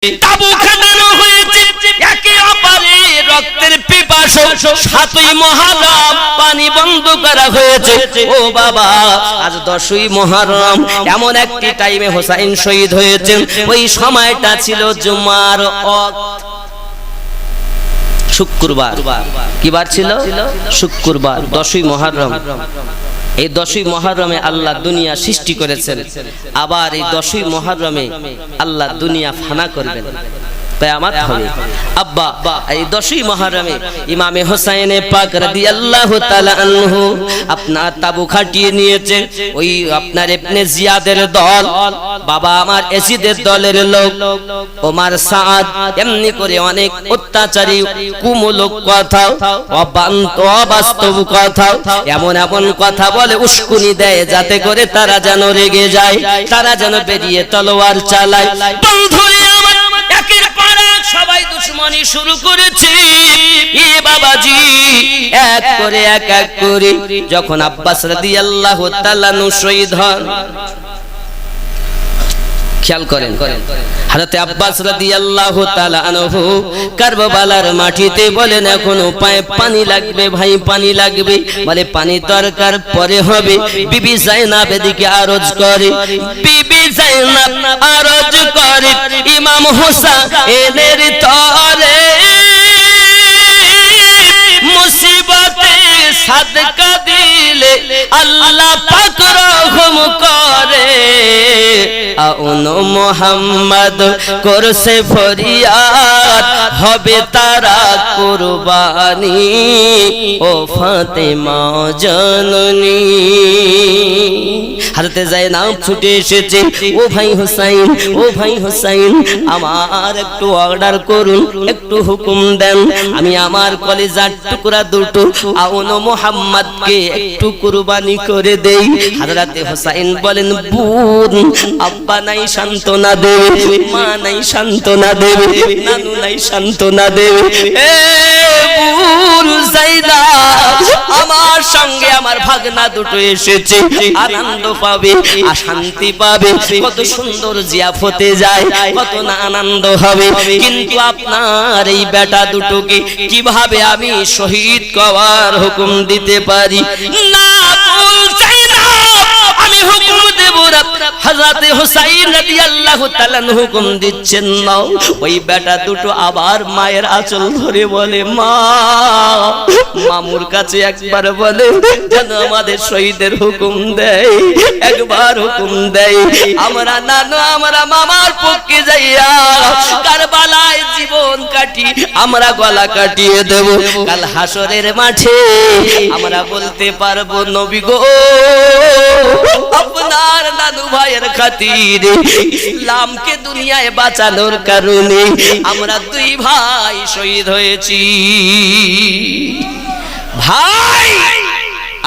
তাবু খাটানো হয়েছে একে অপরের রক্তের পিপাসা। ৭ই মুহররম পানি বন্ধ করা হয়েছে। ও বাবা, আজ 10ই মুহররম, এমন একটি টাইমে হোসাইন শহীদ হয়েছেন। ওই সময়টা ছিল জুমার শুক্রবার। কি বার ছিল? শুক্রবার, 10ই মুহররম। এই 10ই মুহররমে আল্লাহ দুনিয়া সৃষ্টি করেছেন। আবার এই 10ই মুহররমে আল্লাহ দুনিয়া ফানা করবেন, কিয়ামত হবে। আব্বা, এই 10ই মুহররমে ইমামে হোসেন পাক রাদিয়াল্লাহু তাআলা আনহু আপনার তাবু খাটিয়ে নিয়েছে। ওই আপনার ইবনে জিয়াদের দল, বাবা আমার এসিদের দলের লোক ওমর সাদ, এমনি করে অনেক অত্যাচারী কুমূলক কথা, অবাস্তব কথা, এমন এমন কথা বলে উস্কুনি দেয় যাতে করে তারা যেন রেগে যায়, তারা যেন বেরিয়ে তলোয়ার চালায়। বন্ধুরে আমার, একের পর এক সবাই দুশমনি শুরু করেছে। এ বাবাজি, এক করে এক এক করে যখন আব্বাস রাদিয়াল্লাহু তাআলা শহীদ হন, খেয়াল করেন, হযরত আব্বাস রাদিয়াল্লাহু তাআলা আনহু কারবালার মাটিতে বলেন এখনো পায়ে পানি লাগবে ভাই, পানি লাগবে। বলে পানি দরকার পরে হবে। বিবি যায়নাব এদিকে আরজ করে, বিবি যায়নাব আরজ করে ইমাম হোসেনের তরে মুসিবতে সাদকা দিলে আল্লাহ পাক রহম করে। আউন মুহাম্মদ করছে ফরিয়াদ, হবে তারা কুরবানি ও ফাতেমা জননী। হযরতে যায়েনাব ছুটে এসেছে, ও ভাই হোসেন, ও ভাই হোসেন, আমার একটু অর্ডার করুন, একটু হুকুম দেন, আমি আমার কলিজার টুকরা দুটো আউন মুহাম্মদকে একটু কুরবানি করে দেই। হযরতে হোসেন বলেন, বোন, আব্বা নাই সান্ত্বনা দেবে, মা নাই সান্ত্বনা দেবে, নানু নাই সান্ত্বনা দেবে। এ বোন যায়েনাব, আমার সঙ্গে আমার ভাগনা দুটো এসেছে, আনন্দ পাবে, শান্তি পাবে, কত সুন্দর জিয়াফতে যায়, কত না আনন্দ হবে। কিন্তু আপনার এই বেটা দুটোকে কিভাবে আমি শহীদ করার হুকুম দিতে পারি? না, আমি হুকুম দেব না। হযরত হোসেন রাদিয়াল্লাহু তাআলা হুকুম দিচ্ছেন, নাও। ওই বেটা দুটো আবার মায়ের আঁচল ধরে বলে, মা, মামুর কাছে একবার বলে যেন আমাদের শহীদের হুকুম দেয়, একবার হুকুম দেয়। আমরা নানু, আমরা মামার পক্ষে যাইয়া কারবালায় জীবন কাটি, আমরা গলা কাটিয়ে দেব। কাল হাসরের মাঠে আমরা বলতে পারবো, নবী গো, আপনার নানু ভাইয়ের খাতিরে, ইসলামকে দুনিয়ায় বাঁচানোর কারণে আমরা দুই ভাই শহীদ হয়েছি। ভাই,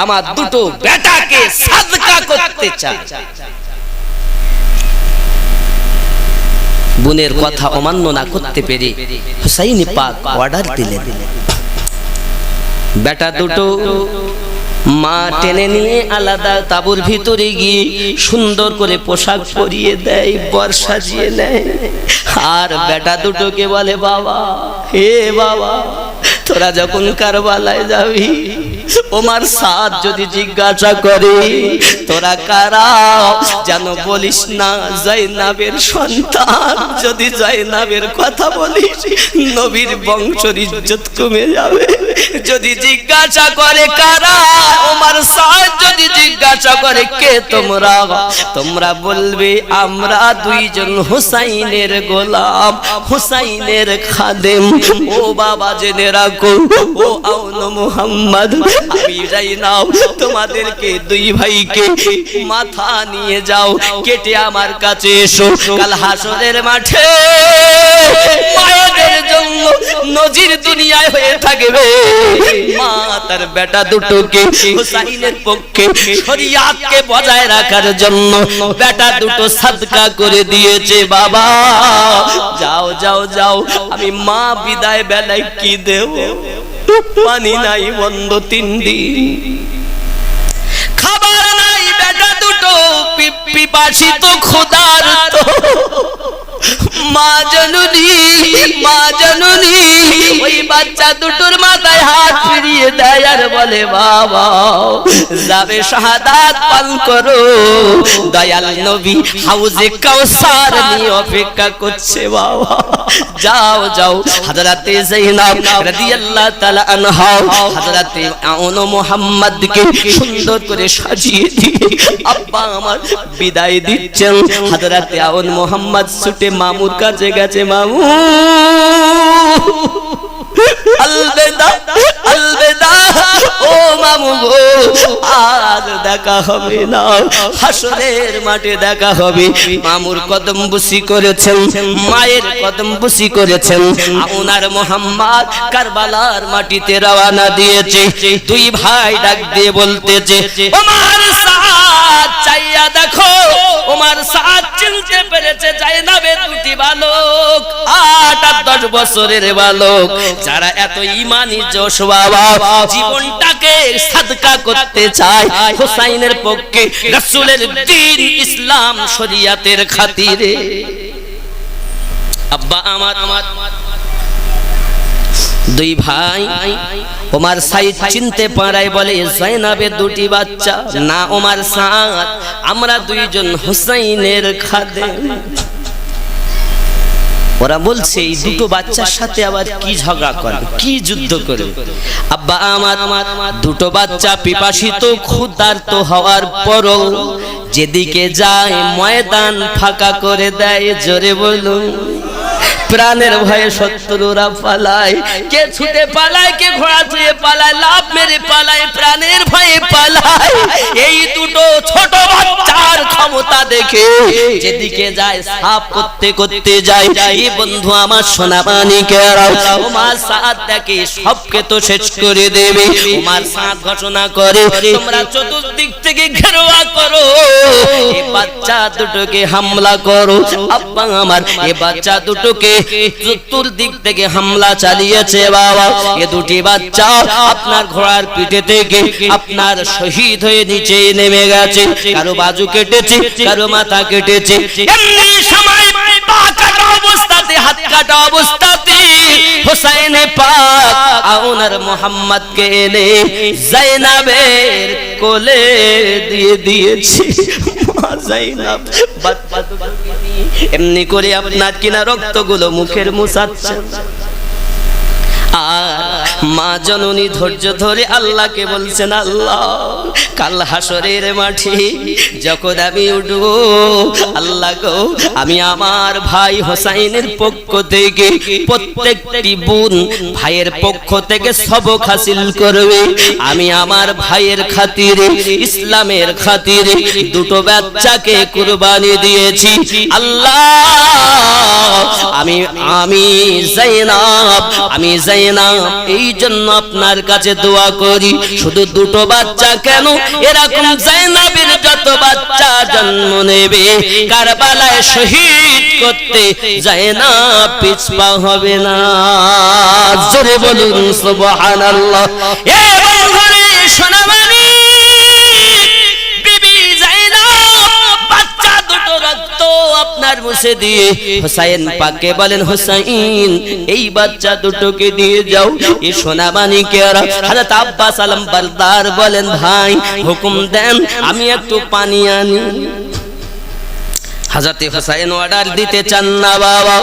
আমার দুটো বেটাকে সাদকা করতে চাই। বোনের কথা অমান্য না করতে পেরে হুসাইন পাক অর্ডার দিলেন, বেটা দুটো মা টেনে নিয়ে আলাদা তাবুর ভিতরে গিয়ে সুন্দর করে পোশাক পরিয়ে দেয়, বর সাজিয়ে নেয়। আর বেটা দুটোকে বলে, বাবা, হে বাবা, তোরা যখন কারবালায় যাবি, ওমর সাদ যদি জিজ্ঞাসা করে তোরা কারা, যেন বলিস না যায়েনাবের সন্তান। যদি যায়েনাবের কথা বলিস, নবীর বংশের ইজ্জত কমে যাবে। যদি জিজ্ঞাসা করে কারা, ওমর সাদ যদি জিজ্ঞাসা করে কে তোমরা, তোমরা বলবে আমরা দুইজন হুসাইনের গোলাম, হুসাইনের খাদেম। ও বাবা, জেনে রাখো, ও আউন মুহাম্মদ, আমি যায়েনাব তোমাদেরকে দুই ভাইকে মাথা নিয়ে যাও, কেটে আমার কাছে এসো। কাল হাসরের মাঠে মায়েদের জন্য নজির দুনিয়ায় হয়ে থাকবে। মা তার বেটা দুটোকে হুসাইনের পক্ষে শরিয়াতকে বজায় রাখার জন্য বেটা দুটো সাদকা করে দিয়েছে। বাবা, যাও যাও যাও, আমি মা বিদায় বেলায় কি দেব? পানি নাই বন্ধ 3 দিন, খাবার নাই, বেটা দুটো পিপাসিত ক্ষুধার্ত। মা জননী, মা জননী ওই বাচ্চা দুটোর মাথায় হাত ফিরিয়ে দেয় আর বলে বাবা যাবে শাহাদাত পান করো। দয়াল নবী হাউজে কাউসার নিয়ে অপেক্ষা করছে বাবা, যাও যাও। হযরতে যায়েনব রাদিয়াল্লাহু তাআলা আনহা হযরতে আউন মুহাম্মদকে সুন্দর করে সাজিয়ে দিয়ে আব্বা আমার বিদায় দিচ্ছেন। হযরতে আউন মুহাম্মদ ছুটে মামুর কাছে গেছে, মামু আলবিদা আলবিদা, ও মামু গো আর দেখা হবে না, হাসরের মাঠে দেখা হবে। মামুর কদম বুসি করেছেন, মায়ের কদম বুসি করেছেন। আপনার মোহাম্মদ কারবালার মাটিতে রওনা দিয়েছে। দুই ভাই ডাক দিয়ে বলতেছে, ওমর সাদ চাইয়া দেখো। ওমর সাদ চিনতে পেরেছে যায়েনবের দুটি বালক, 8 আর 10 বছরের বালক, যারা এত ঈমানি জোশ বাবা, জীবনটাকে সাদকা করতে চায় হুসাইনের পক্ষে, রাসূলের দ্বীন ইসলাম শরীয়তের খাতিরে। আব্বা আমার দুই ভাই ওমর সাইদ চিনতে পারায় বলে যায়েনবের দুটি বাচ্চা না ওমর সাদ, আমরা দুইজন হুসাইনের খাদেম। ওরা বলছে এই দুটো বাচ্চার সাথে আবার কি ঝগড়া করে, কি যুদ্ধ করে। আব্বা আমার দুটো বাচ্চা পিপাসিত ক্ষুধার্ত হওয়ার পরও যেদিকে যায় ময়দান ফাঁকা করে দেয়। জোরে বলুন, প্রাণের ভয়ে শত্রুরা পালায়, কে ছুটে পালায়, কে ঘোড়া ছুঁয়ে পালায়, লাভ মেরে পালায়, প্রাণের ভয়ে পালায়। এই দুটো ছোট বাচ্চার ক্ষমতা দেখে যেদিকে যায় সাফ করতে করতে যায়। এই বন্ধু আমার সোনা মানিকেরা, ওমর সাদ দেখে সবকে তো শেষ করে দেবে। ওমর সাদ ঘোষণা করে তোমরা চতুর্দিক থেকে ঘেরোয়া করো, এই বাচ্চা দুটোকে হামলা করো। আব্বা আমার এই বাচ্চা দুটোকে চতুর্দিক থেকে হামলা চালিয়েছে বাবা। এ দুটি বাচ্চা আপনার ঘোড়ার পিঠে থেকে আপনার শহীদ হয়ে নিচে নেমে গেছে। কারো বাজু কেটেছে, কারো মাথা কেটেছে। এমনি সময় পা কাটা অবস্থাতে, হাত কাটা অবস্থাতে হুসাইন পাক আউনার মুহাম্মদকে এনে যায়েনবের কোলে দিয়ে দিয়েছে। যায়েনব এমনি করে আপনার কিনা রক্তগুলো মুখের মুছাচ্ছে। আর মা জননী ধৈর্য ধরে আল্লাহকে বলছেন, আল্লাহ কাল হাসরের মাঠে যখন আমি উঠব, আল্লাহ গো আমি আমার ভাই হোসাইনের পক্ষ থেকে প্রত্যেকটি বোন ভাইয়ের পক্ষ থেকে সবক হাসিল করবে। আমি আমার ভাইয়ের খাতিরে, ইসলামের খাতিরে দুটো বাচ্চাকে কুরবানি দিয়েছি। আল্লাহ আমি যায়েনব এই জন্য আপনার কাছে দোয়া করি। শুধু দুটো বাচ্চা কেন, এরকম যায়েনবের যত বাচ্চা জন্ম নেবে কারবালায় শহীদ করতে যায়েনব পিছপা হবে না। জোরে বলুন সুবহানাল্লাহ। এ বন্ধুরে সোনামণি বিবি যায়েনব বাচ্চা দুটো রক্ত আপনার মুছে দিয়ে হুসাইন পাককে বলেন, হুসাইন এই বাচ্চা দুটোকে দিয়ে যাও। এই সোনা মানিকেরা হযরত আব্বাস আলম বারদার বলেন, ভাই হুকুম দেন আমি একটু পানি আনি। হযরতে হুসাইন অর্ডার দিতে চান না বাবা,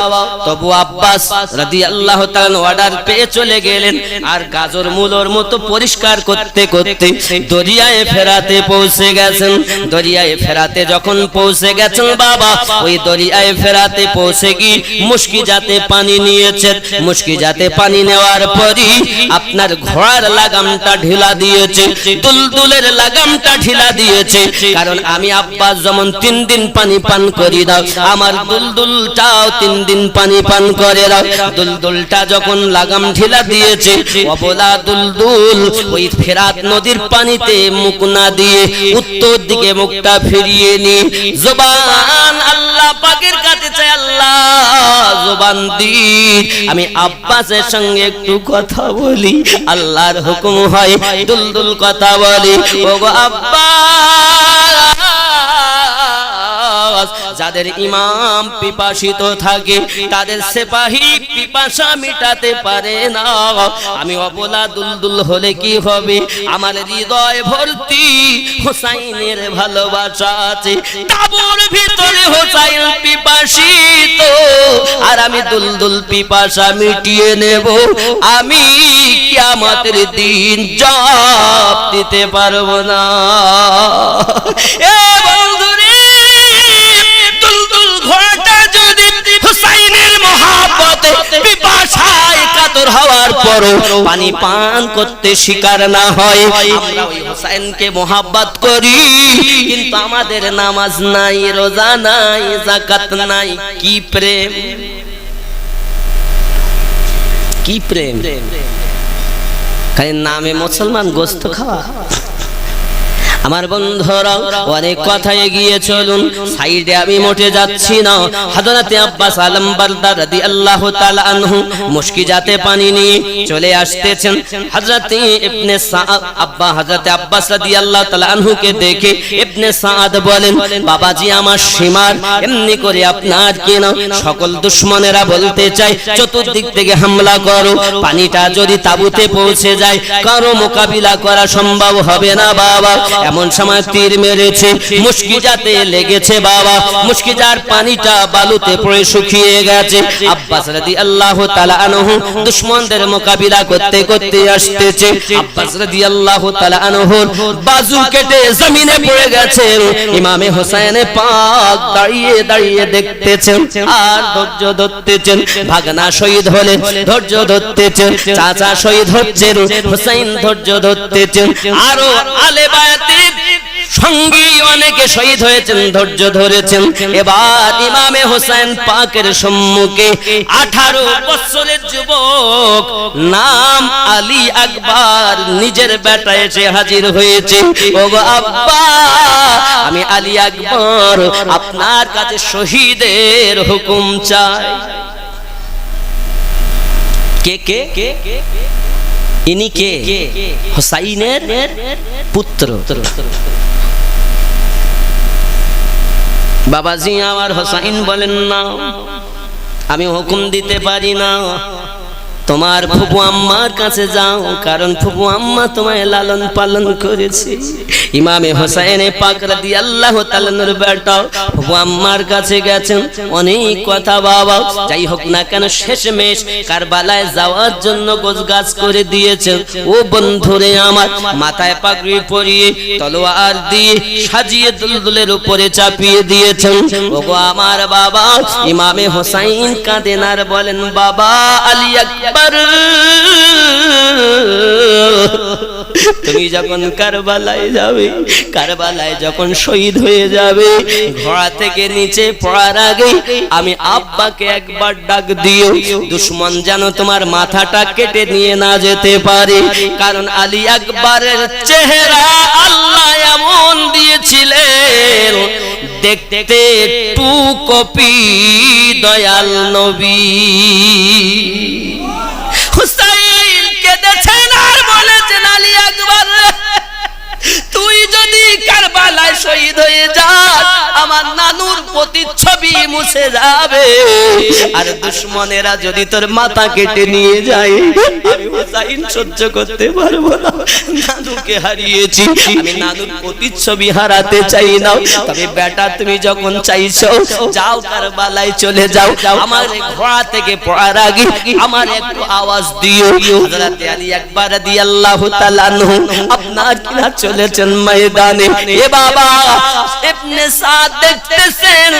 তবু আব্বাস রাদিয়াল্লাহু তাআলা অর্ডার পেয়ে চলে গেলেন। আর গাজর মূলর মতো পরিষ্কার করতে করতে দরিয়ায়ে ফেরাতে পৌঁছে গেছেন। দরিয়ায়ে ফেরাতে যখন পৌঁছে গেছেন বাবা, ওই দরিয়ায়ে ফেরাতে পৌঁছে গিয়ে মুশকিজাতে পানি নিয়েছেন। মুশকিজাতে পানি নেওয়ার পরই আপনার ঘোড়ার লাগামটা ঢিলা দিয়েছে, দুলদুলের লাগামটা ঢিলা দিয়েছে। কারণ আমি আব্বাস যেমন 3 দিন পানি পান করি দাও, আমার দুলদুলটাও 3 দিন পানি পান করে দাও। দুলদুলটা যখন লাগাম ঢিলা দিয়েছে, অবলা দুলদুল ওই ফেরাত নদীর পানিতে মুখ না দিয়ে উত্তর দিকে মুখটা ফিরিয়ে নিয়ে জবান আল্লাহ পাকের কাছে চাই, আল্লাহ জবান দি আমি আব্বাসের সঙ্গে একটু কথা বলি। আল্লাহর হুকুম হয় দুলদুল কথা বলি, ওগো আব্বা যাদের ইমাম পিপাসিত থাকে তাদের সিপাহী পিপাসা মিটাতে পারে না। আমি অবলা দুলদুল হলে কি হবে? আমার হৃদয় ভর্তি হোসাইনের ভালোবাসা আছে। তাবুর ভিতরে হোসাইন পিপাসিত, আর আমি দুলদুল পিপাসা মিটিয়ে নেব। আমি কিয়ামতের দিন জবাব দিতে পারবো না। এ বন্ধুরে, দুলদুল ঘোড়াটা যদি হুসাইনের মহব্বতে পিপাসায় কাতর হওয়ার পরও পানি পান করতে শিকার না হয়, আমরা ওই হুসাইনকে মহব্বত করি, কিন্তু আমাদের নামাজ নাই, রোজা নাই, যাকাত নাই। কি প্রেম, কি প্রেম! খালি নামে মুসলমান, গোস্ত খাওয়া। আমার বন্ধুরা, অনেক কথা এগিয়ে চলুন, সাইডে আমি মোটে যাচ্ছি না। হযরতে আব্বাস আলম বারদার রাদিয়াল্লাহু তাআলা আনহু মুশকিজাতে পানি নিয়ে চলে আসতেছেন। হযরতে ইবনে সাআদ আব্বা হযরতে আব্বাস রাদিয়াল্লাহু তাআলা আনহুকে দেখে ইবনে সাআদ বলেন, বাবাজি আমার সীমার এমনি করে আপনার কেন সকল দুশমনেরা বলতে চায় চতুর্দিক থেকে হামলা করো, পানিটা যদি তাঁবুতে পৌঁছে যায় কারো মোকাবিলা করা সম্ভব হবে না বাবা। এমন সময় তীর মেরেছে, মুশকিজাতে লেগেছে বাবা, মুশকিজার পানিটা বালুতে পড়ে শুকিয়ে গেছে। আব্বাস রাদিয়াল্লাহু তাআলা আনহু দুশমনদের মোকাবিলা করতে করতে আসতেছে। আব্বাস রাদিয়াল্লাহু তাআলা আনহুর বাজু কেটে জমিনে পড়ে গেছে। ইমামে হোসেন পাক দাঁড়িয়ে দাঁড়িয়ে দেখতেছেন আর ধৈর্য ধরতেছেন। ভাগনা শহীদ হলেন, ধৈর্য ধরতেছেন। চাচা শহীদ হচ্ছেন, হোসেন ধৈর্য ধরতেছেন। আরো আলে বায়াতে সঙ্গী অনেকে শহীদ হয়েছেন, ধৈর্য ধরেছেন। এবার ইমামে হোসেন পাকের সম্মুখে 18 বছরের যুবক নাম আলী আকবর নিজের বেটা এসে হাজির হয়েছে। ওগো আব্বা, আমি আলী আকবর আপনার কাছে শহীদের হুকুম চাই। কে কে কে? ইনি কে? হোসাইনের পুত্র। বাবাজি আমার হোসাইন বলেন, না আমি হুকুম দিতে পারি না, তোমার ফুপু আম্মার কাছে যাও, কারণ ফুপু আম্মা তোমায় লালন পালন করেছে। ইমামে হোসেন পাক রাদিয়াল্লাহু তাআলার বেটা ফুপু আম্মার কাছে গেছেন, অনেক কথা বাবা, যাই হোক না কেন শেষমেশ কারবালায় যাওয়ার জন্য গোছগাছ করে দিয়েছেন। ও বন্ধুরে আমার, মাথায় পাগড়ি পরিয়ে তলোয়ার দিয়ে সাজিয়ে দুলদুলের উপরে চাপিয়ে দিয়েছেন। ওগো আমার বাবা, ইমামে হোসেন কাঁদেন আর বলেন, বাবা আলী আকবর, তুমি যখন কারবালায় যাবে, কারবালায় যখন শহীদ হয়ে যাবে, ঘোড়া থেকে নিচে পড়ার আগে আমি আব্বাকে একবার ডাক দিও, দুশমন যেন তোমার মাথাটা কেটে নিয়ে না যেতে পারে। কারণ আলী আকবরের চেহারা আল্লাহ এমন দিয়েছিলেন, দেখতে টু কপি দয়াল নবী। হুসাইন কেঁদেছেন আর বলেছেন, আলী আকবর, তুই যদি কারবালায় শহীদ হয়ে যাস, আমার নানুর প্রতিচ্ছবি মুছে যাবে, আর দুশমনেরা যদি তোর মাথা কেটে নিয়ে যায়, আমি হুসাইন সহ্য করতে পারবো না। নানুকে হারিয়েছি, আমি নানুর প্রতিচ্ছবি হারাতে চাই না। তবে বেটা তুমি যখন চাইছো, যাও কারবালায় চলে যাও, আমার ঘোড়া থেকে পড়ার আগে আমার একটু আওয়াজ দিও। হযরত আলী আকবর রাদিয়াল্লাহু তাআলা আনহু আপনার কিনা চলেছেন ময়দানে। এ বাবা ইবনে সাদ দেখতেছেন,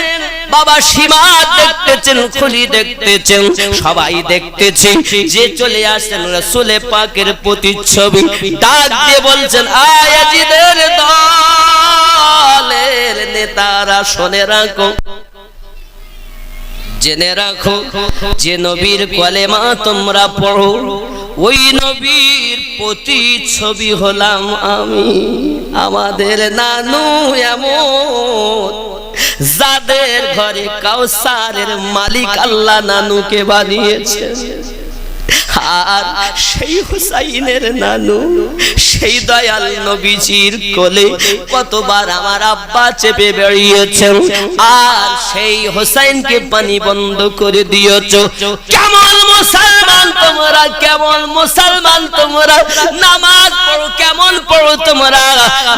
বাবা সীমা দেখতেছেন, খুলি দেখতেছেন, সবাই দেখতেছে যে চলে আসেন রাসূল পাকের প্রতিচ্ছবি। ডাক দিয়ে বলছেন, আয়াজিদের দলের নেতারা শুনে রাখো, জেনে রাখো, যে নবীর কলেমা তোমরা পড়ো, ওই নবীর প্রতিচ্ছবি হলাম আমি। আমাদের নানু এমন, যাদের ঘরে কাউসারের মালিক আল্লাহ নানুকে বানিয়েছে। আর সেই হুসাইনের নানু সেই দয়াল নবীজির কোলে কতবার আমার আব্বা চেপে বেরিয়েছেন, আর সেই হুসাইনকে পানি বন্ধ করে দিয়েছো। কেমন মুসলমান তোমরা, কেমন মুসলমান তোমরা, নামাজ পড়ো কেমন পড়ো তোমরা।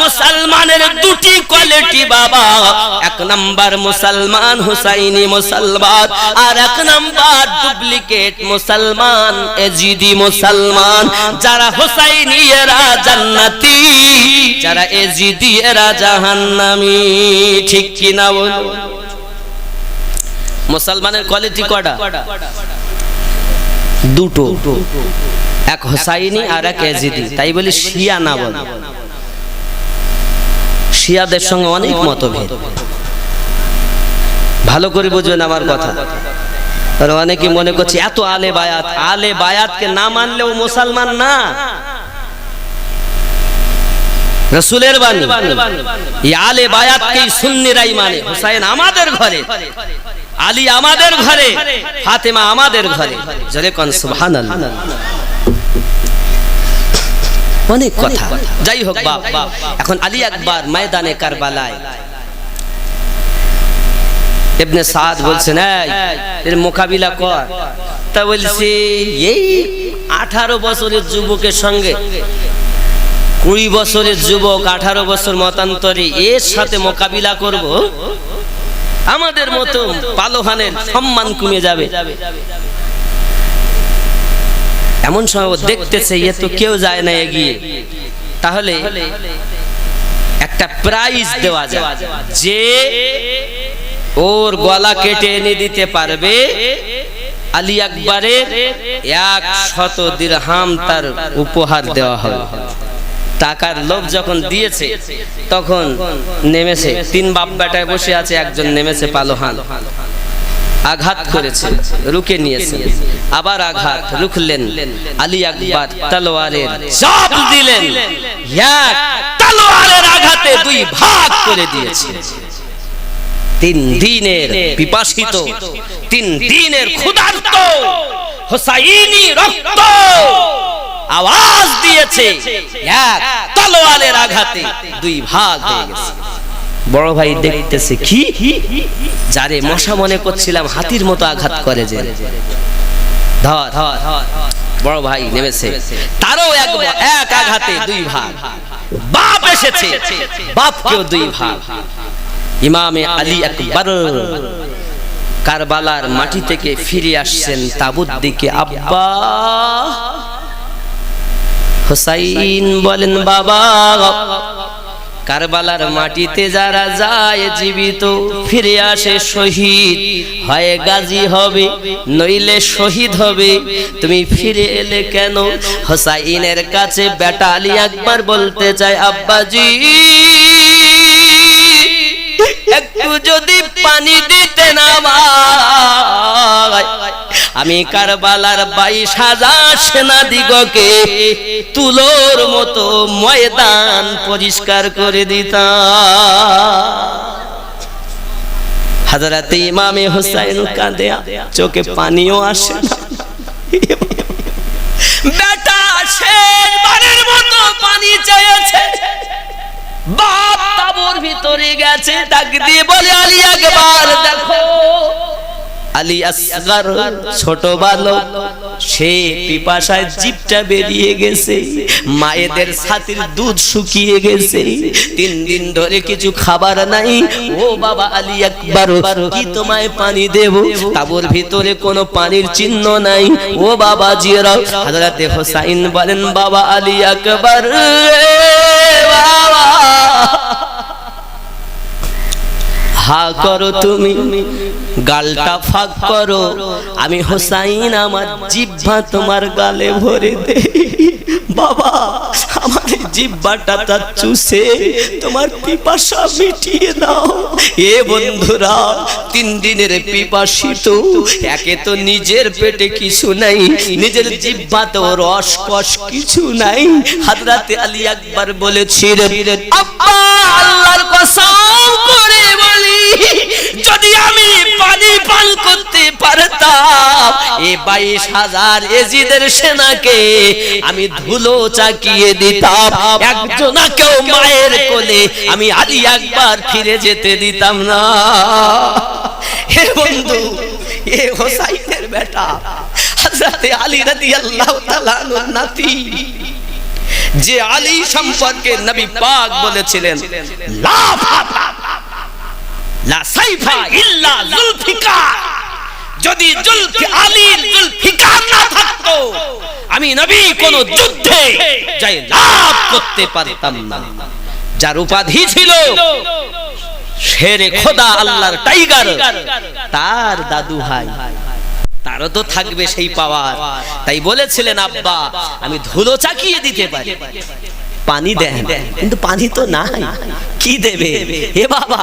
মুসলমানের দুটি কোয়ালিটি বাবা, এক নাম্বার মুসলমান হুসাইনি মুসলমান, আর এক নাম্বার ডুপ্লিকেট মুসলমান এজিদি মুসলমান। যারা হুসাইনি এরা জান্নাতি, যারা এজিদি এরা জাহান্নামী। ঠিক কি না বলো? মুসলমানের কোয়ালিটি কয়টা? দুটো, এক হুসাইনি আর এক এজিদি। তাই বলি শিয়া না বল, শিয়াদের সঙ্গে অনেক মতভেদ, ভালো করে বুঝবেন আমার কথা। অনেকে মনে করছে এত আলে বায়াত, আলে বায়াতকে না মানলেও মুসলমান না। রাসূলের বাণী, এই আলে বায়াতকেই সুন্নিরাই মানে। হুসাইন আমাদের ঘরে, আলী আমাদের ঘরে, ফাতেমা আমাদের ঘরে। জোরে কোন সুবহানাল্লাহ। অনেক কথা, যাই হোক বাপ। এখন আলী আকবর ময়দানে কারবালায়, ইবনে সাদ বলছেন এর মোকাবিলা কর। তা বলছে এই 18 বছরের যুবকের সঙ্গে 20 বছরের যুবক 18 বছর মতান্তরে এর সাথে মোকাবিলা করব, আমাদের মতো পালোহানের সম্মান কমে যাবে। এমন সময় দেখতেছে এ তো কেউ যায় না এগিয়ে, তাহলে একটা প্রাইজ দেওয়া যায়, যে ওর গলা কেটে এনে দিতে পারবে আলী আকবরের 100 দিরহাম তার উপহার দেওয়া হবে। টাকার লোভ যখন দিয়েছে তখন নেমেছে, 3 বাপ বেটায় বসে আছে, একজন নেমেছে পালোহান, আঘাত করেছে, রুকে নিয়েছে, আবার আঘাত, রুখলেন। আলী আকবর তলোয়ারের চাপ দিলেন, এক তলোয়ারের আঘাতে 2 ভাগ করে দিয়েছে। 3 দিনের পিপাসিত, 3 দিনের ক্ষুধার্ত হুসাইনি রক্ত আওয়াজ দিয়েছে, এক তলোয়ারের আঘাতে 2 ভাগ হয়ে গেছে। বড় ভাই দেখতেছে, কি যারে মশা মনে করছিলাম হাতির মতো আঘাত করে, যে ধর। বড় ভাই নেমেছে, তারও এক আঘাতে 2 ভাগ। বাপ এসেছে, বাপকেও 2 ভাগ। ইমামে আলী আকবর কারবালার মাটি থেকে ফিরে আসছেন তাবুত দিকে। আব্বা হুসাইন বলেন, বাবা কারবালার মাটিতে যারা যায় জীবিত ফিরে আসে শহীদ, হয় গাজী হবে নইলে শহীদ হবে, তুমি ফিরে এলে কেন? হুসাইনের কাছে বেটা আলী আকবর বলতে চায়, আব্বাজি একটু যদি পানি দিতে না ভাই, আমি কারবালার 22,000 সেনাদিগকে তুলোর মতো ময়দান পরিষ্কার করে দিতাম। হযরত ইমামে হুসাইন কাঁদে, চোখে পানিও আসে না। বেটা শেষবারের মতো পানি চেয়েছে, বাপ তাবুর ভিতরে গেছে, ডাক দিয়ে বলে, আলী আকবর দেখো। আলী আসগর ছোট বালক, সে পিপাসায় জিভটা বেরিয়ে গেছে, মায়েদের ছাতির দুধ শুকিয়ে গেছে, 3 দিন ধরে কিছু খাবার নাই। ও বাবা আলী আকবর, কি তোমায় পানি দেব? তাবুর ভিতরে কোনো পানির চিহ্ন নাই। ও বাবা জিরা। হযরত হুসাইন বলেন, বাবা আলী আকবর বাবা, হা করো তুমি, গালটা ফাঁক করো, আমি হুসাইন আমার জিহ্বা তোমার গালে ভরে দে। বাবা আমার জিহ্বাটা চুষে তোমার পিপাসা মিটিয়ে দাও। এ বন্ধুরা, 3 দিনের পিপাসিত, একে তো নিজের পেটে কিছু নাই, নিজের জিহ্বাতেও রস কষ কিছু নাই। হযরতে আলী আকবর বলেছিলেন, আব্বা আল্লাহর কসম করে বলি, যদি আমি পানি পান করতে পারতাম এ 22,000 এজিদের সেনাকে আমি ধুলো চাকিয়ে দিতাম, একজনাকেও মায়ের কোলে আমি আলী আকবর ফিরে যেতে দিতাম না। হে বন্ধু, এ হোসাইনের বেটা হযরতে আলী রাদিয়াল্লাহু তাআলা আনহুর নাতি, যে আলী সম্পর্কে নবী পাক বলেছিলেন, লা সাইফা ইল্লা জুলফিকার, যদি আলীর জুলফিকার না থাকতো আমি নবী কোন যুদ্ধে জয় লাভ করতে পারতাম না। যার উপাধি ছিল শেরে খোদা, আল্লাহর টাইগার, তার দাদু ভাই, তারও তো থাকবে সেই পাওয়ার। তাই বলেছিলেন, আব্বা আমি ধুলো চাকিয়ে দিতে পারি, পানি দেন, কিন্তু পানি তো নাই, কি দেবে? হে বাবা,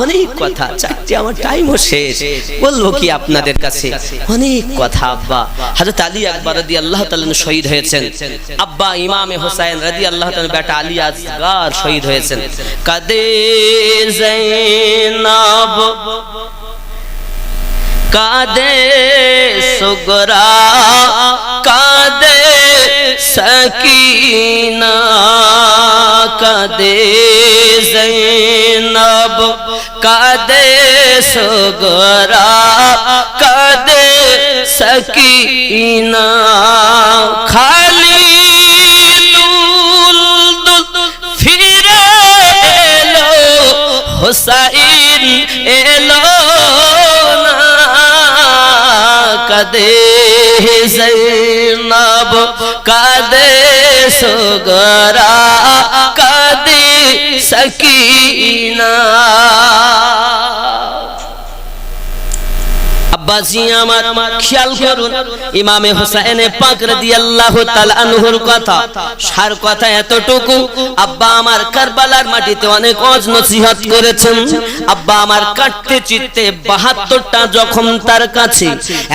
অনেক কথা, চাকরি আমার টাইমও শেষ, বলবো কি আপনাদের কাছে, অনেক কথা। আব্বা হযরত আলী আকবর রাদিয়াল্লাহু তাআলা শহীদ হয়েছেন, আব্বা ইমামে হোসেন রাদিয়াল্লাহু তাআলা বেটা আলী আসগার শহীদ হয়েছেন। কাদে জৈনব কাদে সুগরা কাদে সকিনা কাদে জৈনব কাদে সুগরা কাদে সকিনা খালিদুল ফিরে এলো হুসাইন এলো না কাদে জৈনব কাদে সুগরা কাদে সকিনা। আব্বাজি আমার খেয়াল করুন, ইমামে হোসেন পাক রাদিয়াল্লাহু তাআলা আনহুর কথা, সার কথা এতটুকু, আব্বা আমার কারবালার মাটিতে অনেক ওয়াজ নসিহত করেছেন। আব্বা আমার কাটতে চিত্তে 72টা জখম তার কাছে,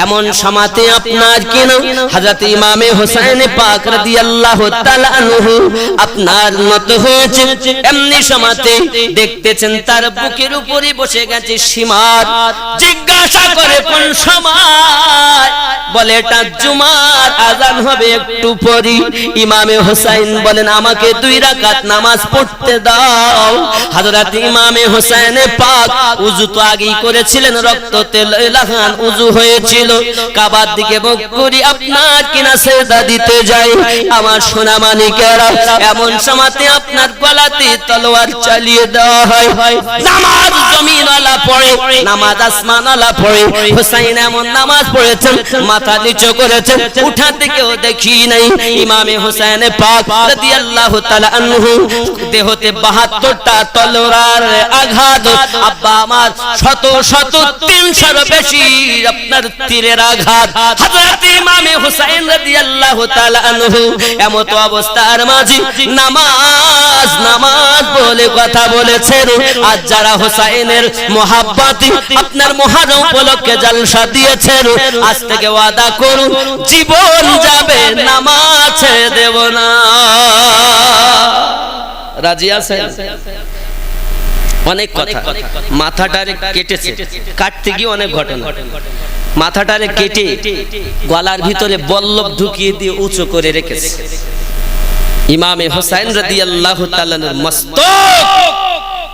এমন সমাতে আপনার কিনা হযরত ইমামে হোসেন পাক রাদিয়াল্লাহু তাআলা আনহু আপনার মত হয়েছে, এমনি সমাতে দেখতেছেন তার বুকের উপরে বসে গেছে সীমার। জিজ্ঞাসা করে কোন সময়? বলে এটা জুমার আযান হবে একটু পরে। ইমামে হোসেন বলেন আমাকে 2 রাকাত নামাজ পড়তে দাও। হযরত ইমামে হোসেন পাক ওযু তো আগেই করেছিলেন, রক্ত তেল লাগান ওযু হয়েছিল, কাবার দিকে মুখ করে আপনার কিনা সেজদা দিতে যায়। আমার সোনা মানিকেরা, এমন সময়তে আপনার গলাতে তলোয়ার চালিয়ে দেওয়া হয়। নামাজ জমিনওয়ালা পড়ে, নামাজ আসমানওয়ালা পড়ে। হোসেন এমন নামাজ পড়েছেন, মাথা নিচু করেছেন, উঠা থেকেও দেখি নাই। ইমামে হোসেন পাক রাদিয়াল্লাহু তাআলা আনহু দেহতে 72টা তলোয়ার আঘাত। আব্বা আমার শত শত 300 বেশি আপনার তীরের আঘাত। হযরত ইমামে হোসেন রাদিয়াল্লাহু তাআলা আনহু এমত অবস্থার মাঝে নামাজ নামাজ বলে কথা বলেছেন। আজ যারা হোসেনের মহাব্বতে আপনার মুহররম উপলক্ষে জলসা দিয়েছেন, আজ থেকে ওয়াদা করুন জীবন যাবে নামাজ ছেড়ে দেব না। রাজি আছেন? অনেক কথা, মাথাটারে কেটেছে, কাটতে গিয়ে অনেক ঘটনা। মাথাটারে কেটে গলার ভিতরে বল্লভ ঢুকিয়ে দিয়ে উঁচু করে রেখেছে। ইমামে হোসেন রাদিয়াল্লাহু তাআলার মস্তক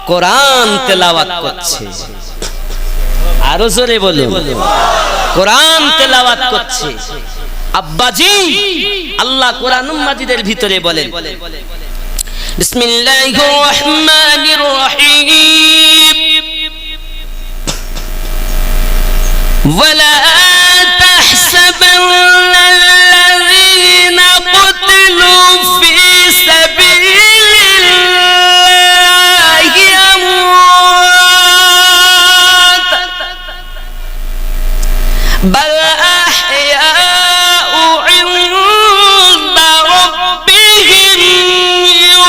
কোরআন তেলাওয়াত করছে। আরো জোরে বলুন, কোরআন তেলাওয়াত করছে। আব্বাজি, আল্লাহ কোরআন মাজিদের ভিতরে বলেন, বিসমিল্লাহির রহমানির রহিম, ওয়ালা তাহসাবান্নাল্লাযীনা কুতিলু ফি সাবিলিল্লাহি আমওয়াত বাল আহইয়াউ ইনদা রাব্বিহিম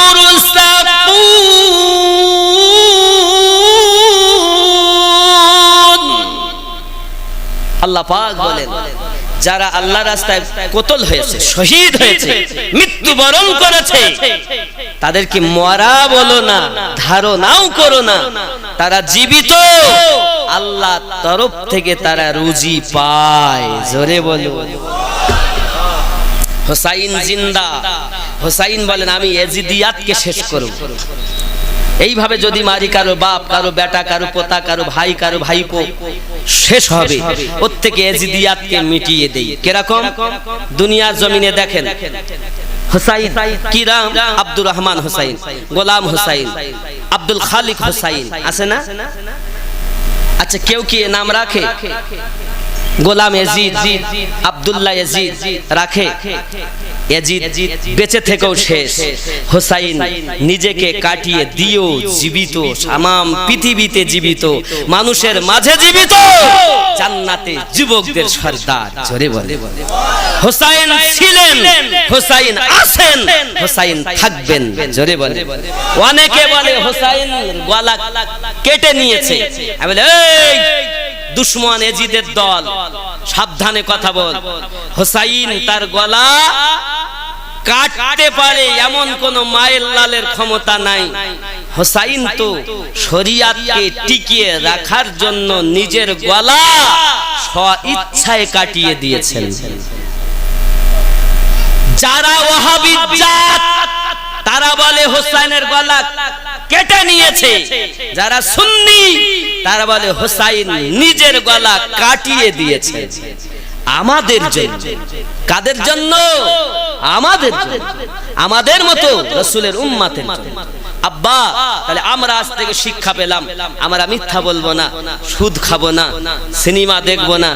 পাক বলেন যারা আল্লাহ রাস্তায় কতল হয়েছে, শহীদ হয়েছে, মৃত্যুবরণ করেছে, তাদেরকে মরা বলো না, ধারণাও করো না, তারা জীবিত, আল্লাহ তরফ থেকে তারা রুজি পায়। জোরে বলো হুসাইন জিন্দা। হুসাইন বলেন আমি এজিদিয়াতকে শেষ করব। এইভাবে যদি মারি কারো বাপ, কারো বেটা, কারো পোতা, কারো ভাই, কারো ভাইপো, শেষ হবে। ওর থেকে এজিদিয়াতকে মিটিয়ে দেই। কিরকম? দুনিয়ার জমিনে দেখেন হুসাইন কি নাম? আব্দুর রহমান হুসাইন, গোলাম হুসাইন, আব্দুল খালিক হুসাইন, আছে না? আচ্ছা কেউ কি নাম রাখে? গোলাম ইয়াজিদ, আব্দুল্লাহ ইয়াজিদ রাখে? ইয়াজিদ বেঁচে থেকেও শেষ। হুসাইন নিজেকে কাটিয়ে দিও জীবিত, তামাম পৃথিবীতে জীবিত, মানুষের মাঝে জীবিত, জান্নাতে যুবকদের সর্দার। জোরে বলে হুসাইন ছিলেন, হুসাইন আছেন, হুসাইন থাকবেন। জোরে বলে। অনেকে বলে হুসাইন গলা কেটে নিয়েছে। আমি বলি এই দুশমন ইয়াজিদের দল, সাবধানে কথা বল। হুসাইন তার গলা কাটতে পারে এমন কোন মায়ের লালের ক্ষমতা নাই। হুসাইন তো শরিয়াতকে টিকিয়ে রাখার জন্য নিজের গলা স্ব-ইচ্ছায় কাটিয়ে দিয়েছেন। যারা ওয়াহাবি জাত তারা বলে হুসাইনের গলা কেটে নিয়েছে, যারা সুন্নি তারা বলে হুসাইন নিজের গলা কাটিয়ে দিয়েছে। আমাদের জন্য, কাদের জন্য? আমাদের জন্য, আমাদের মতো রাসূলের উম্মতের জন্য। আব্বা তাহলে আমরা আজ থেকে শিক্ষা পেলাম, আমরা মিথ্যা বলবো না, সুদ খাবো না, সিনেমা দেখবো না,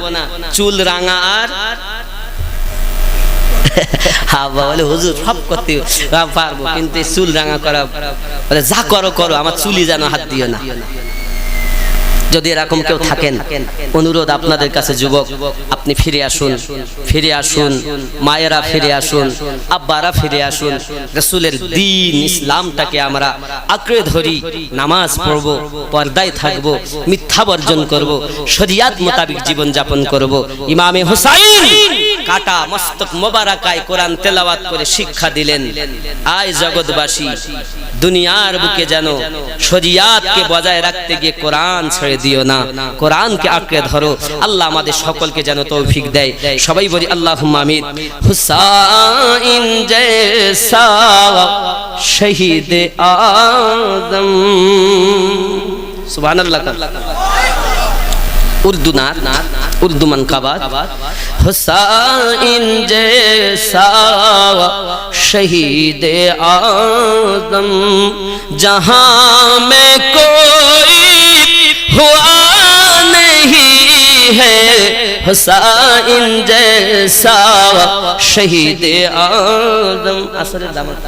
চুল রাঙা আর আব্বা বলে হুজুর সব করতে পারবো, কিন্তু চুল রাঙা করা বলে যা করো করো, আমার চুলি যেন হাত দিও না। যদি এরকম কেউ থাকেন, অনুরোধ আপনাদের কাছে যুবক, আপনি ফিরে আসুন, ফিরে আসুন, মায়েরা ফিরে আসুন, আব্বারা ফিরে আসুন। রাসূলের দ্বীন ইসলামটাকে আমরা আঁকড়ে ধরি, নামাজ পড়ব, পর্দায় থাকব, মিথ্যা বর্জন করব, শরিয়াত মোতাবেক জীবন যাপন করব। ইমামে হুসাইন কাটা মস্তক মোবারকায় কোরআন তেলাওয়াত করে শিক্ষা দিলেন, আয় জগৎবাসী দুনিয়ার বুকে যেন শরিয়াতকে বজায় রাখতে গিয়ে কোরআন ছেড়ে দিও না, কোরআনকে আঁকড়ে ধরো। আল্লাহ আমাদের সকলকে যেন তৌফিক দেয়। সবাই বলি আল্লাহুম্মা আমিন। হুসাইন জैसा শহীদ আদম, সুবহানাল্লাহ। उर्दू नात, उर्दू मनकाबात। हुसैन जैसा शहीद आदम जहां में कोई हुआ नहीं है, हुसैन जैसा शहीद आदम। আসরে দামাত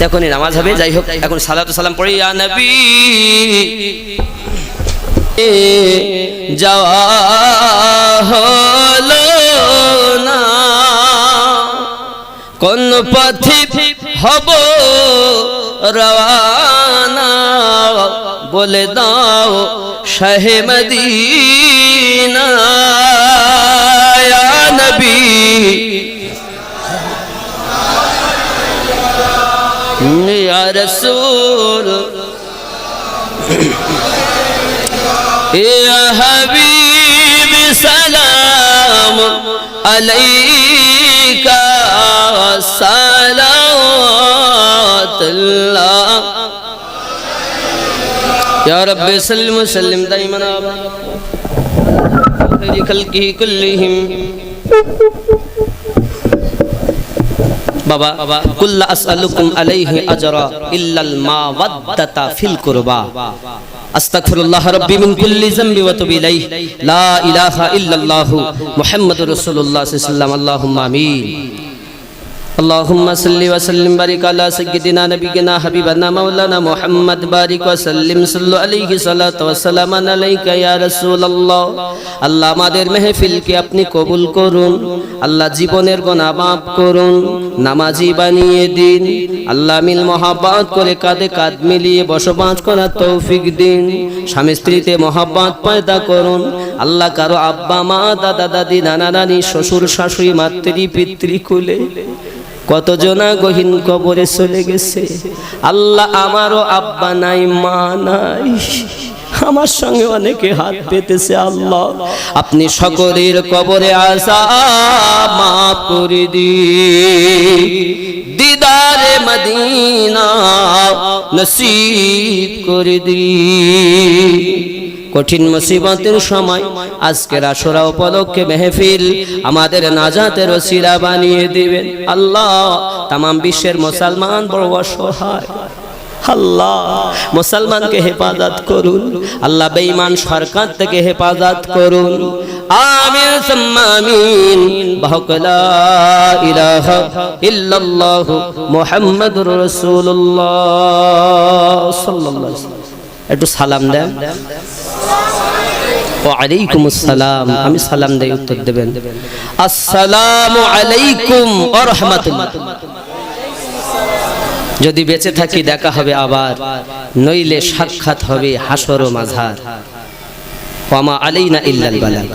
এখনই নামাজ হবে, যাই হোক এখন সালাতু সালাম পড়ি। ইয়া নবী যাওয়া হলো না, কোন পথে হব রওয়ানা, বলে দাও শাহে মদিনা। ইয়া নবী ইয়া রাসূল या हबीब सलाम अलैका सलावतुल्लाह या रब्बि सल्लिम सल्लिम दाइमन खैरि खल्क़ि कुल्लिहिम। बाबा कुल्ला असअलुकुम अलैहि अजरा इल्लल मावद्दता फिल कुरबा अस्तगफिरुल्लाह रब्बी मिन कुल्ली ज़ंबि व तुबु इलैहि ला इलाहा इल्लल्लाहु मुहम्मदुर रसूलुल्लाह सल्लल्लाहु अलैहि वसल्लम। अल्लाहुम्मा आमीन। अल्लाहुम्मा सल्लि व सल्लिम बारिक अला सय्यिदिना नबियिना हबीबना मौलाना मुहम्मद बारिक व सल्लिम सल्लु अलैहि सलातु व सलाम अलैका या রাসূলুল্লাহ। আল্লাহ আমাদের মেহফিলকে আপনি কবুল করুন, আল্লাহ জীবনের গুনাহ মাফ করুন, নামাজি বানিয়ে দিন। আল্লাহ মিল মহব্বত করে কাঁধে কাঁধ মিলিয়ে বসবাস করার তৌফিক দিন। স্বামী স্ত্রীতে মহব্বত পয়দা করুন। আল্লাহ কারো আব্বা মা দাদা দাদি নানা নানি শ্বশুর শাশুড়ি মাতৃ পিতৃ কুলে কতজনা গহীন কবরে চলে গেছে। আল্লাহ আমারও আব্বা নাই মা নাই, আমার সঙ্গে অনেকে হাত পেতেছে। আল্লাহ আপনি সকলের কবরে আযাব মাফ করে দিন, দিদারে মদিনা নসিব করে দিন। কঠিন মুসিবতের সময় আজকের আশুরা উপলক্ষে মেহফিল আমাদের নাজাতের ওসিলা বানিয়ে দিবেন। আল্লাহ তামাম বিশ্বের মুসলমান বড় অসহায়, আল্লাহ মুসলমানকে হেফাজত করুন, আল্লাহ বেঈমান সরকার থেকে হেফাজত করুন। আমিন সুম্মা আমিন। বাহক লা ইলাহা ইল্লাল্লাহু মুহাম্মাদুর রাসূলুল্লাহ সাল্লাল্লাহু আলাইহি ওয়াসাল্লাম। একটু সালাম দেন। ওয়া আলাইকুমুস সালাম। আমি সালাম দেই, উত্তর দেবেন আসসালামু আলাইকুম ওয়া রাহমাতুল্লাহ। যদি বেঁচে থাকি দেখা হবে আবার, নইলে সাক্ষাৎ হবে হাসর ও মাঝার। ওয়া মা আলাইনা ইল্লাল বালাগ।